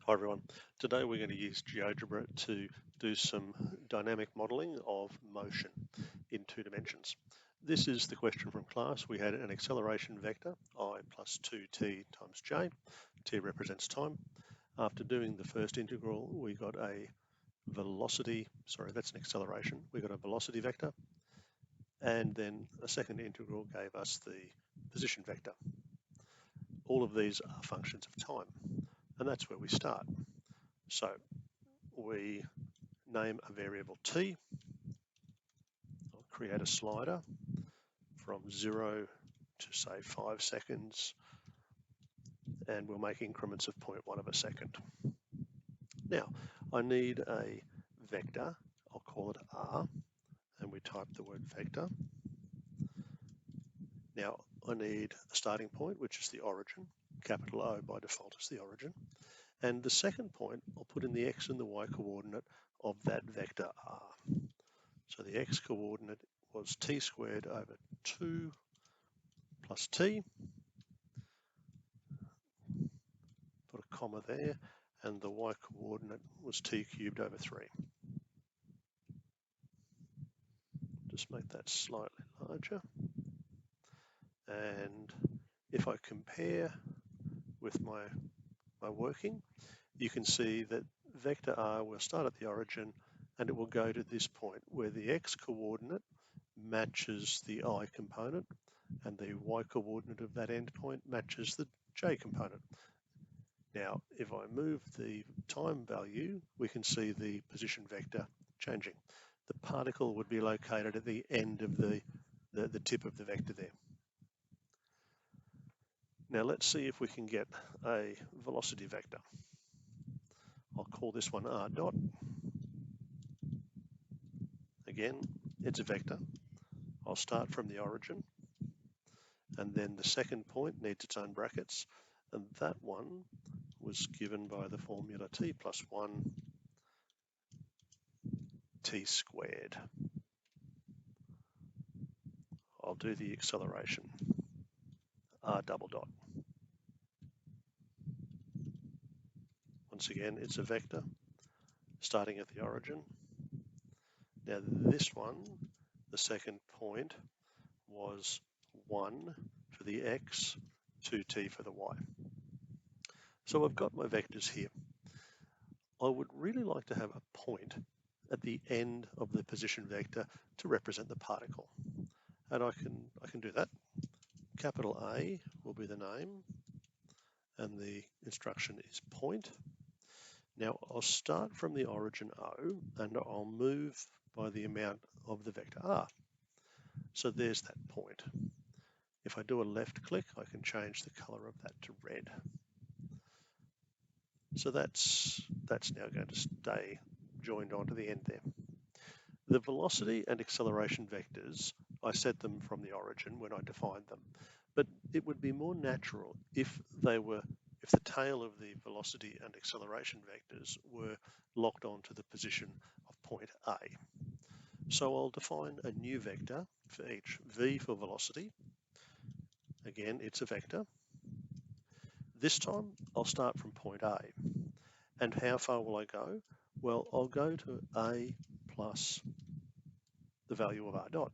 Hi everyone. Today we're going to use GeoGebra to do some dynamic modelling of motion in 2 dimensions. This is the question from class. We had an acceleration vector, I plus 2t times j. T represents time. After doing the first integral, we got a velocity, sorry, that's an acceleration. We got a velocity vector, and then a second integral gave us the position vector. All of these are functions of time, and that's where we start. So we name a variable t. I'll create a slider from 0 to say 5 seconds, and we'll make increments of 0.1 of a second. Now, I need a vector. I'll call it r, and we type the word vector. Now, I need a starting point, which is the origin. Capital O by default is the origin. And the second point, I'll put in the x and the y coordinate of that vector r. So the x coordinate was t squared over 2 plus t. Put a comma there, and the y coordinate was t cubed over 3. Just make that slightly larger. And if I compare with my working, you can see that vector r will start at the origin and it will go to this point where the x coordinate matches the I component and the y coordinate of that endpoint matches the j component. Now, if I move the time value, we can see the position vector changing. The particle would be located at the end of the tip of the vector there. Now let's see if we can get a velocity vector. I'll call this one r dot. Again, it's a vector. I'll start from the origin, and then the second point needs its own brackets, and that one was given by the formula t plus 1 t squared. I'll do the acceleration, r double dot. Once again, it's a vector starting at the origin. Now this one, the second point, was 1 for the x, 2t for the y. So I've got my vectors here. I would really like to have a point at the end of the position vector to represent the particle. And I can do that. Capital A will be the name, and the instruction is point. Now I'll start from the origin O, and I'll move by the amount of the vector R. So there's that point. If I do a left click, I can change the color of that to red. So that's now going to stay joined onto the end there. The velocity and acceleration vectors, I set them from the origin when I defined them, but it would be more natural if the tail of the velocity and acceleration vectors were locked onto the position of point A. So I'll define a new vector for each. V for velocity. Again, it's a vector. This time I'll start from point A. And how far will I go? Well, I'll go to A plus the value of r dot.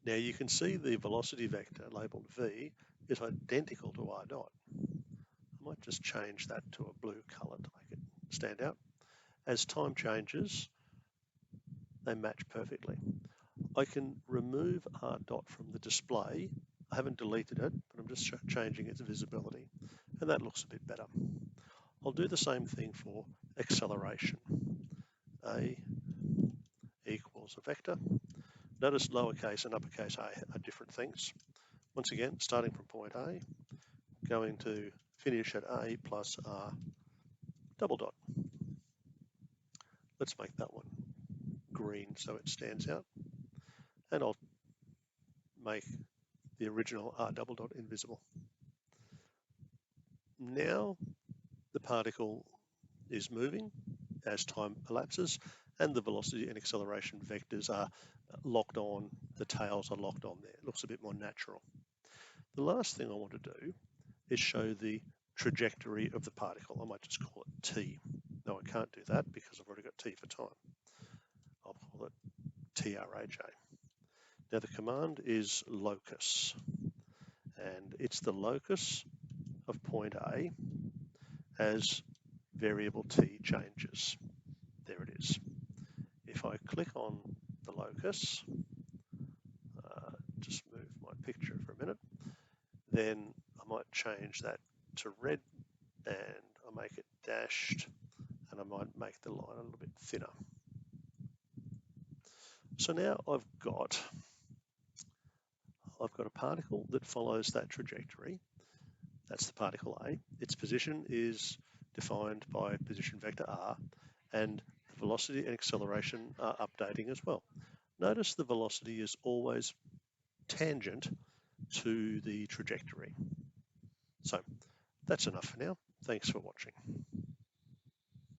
Now you can see the velocity vector labelled v is identical to r dot. I might just change that to a blue colour to make it stand out. As time changes, they match perfectly. I can remove r dot from the display. I haven't deleted it, but I'm just changing its visibility, and that looks a bit better. I'll do the same thing for acceleration. A equals a vector. Notice lowercase and uppercase a are different things. Once again, starting from point A, going to finish at A plus R double dot. Let's make that one green so it stands out. And I'll make the original R double dot invisible. Now the particle is moving as time elapses, and the velocity and acceleration vectors are locked on, the tails are locked on there. It looks a bit more natural. The last thing I want to do is show the trajectory of the particle. I might just call it t. No, I can't do that because I've already got t for time. I'll call it traj. Now the command is locus, and it's the locus of point A as variable t changes. There it is. If I click on the locus, just move my picture for a minute, then I might change that to red, and I'll make it dashed, and I might make the line a little bit thinner. So now I've got a particle that follows that trajectory. That's the particle A. Its position is defined by position vector r, and the velocity and acceleration are updating as well. Notice the velocity is always tangent to the trajectory. So that's enough for now. Thanks for watching.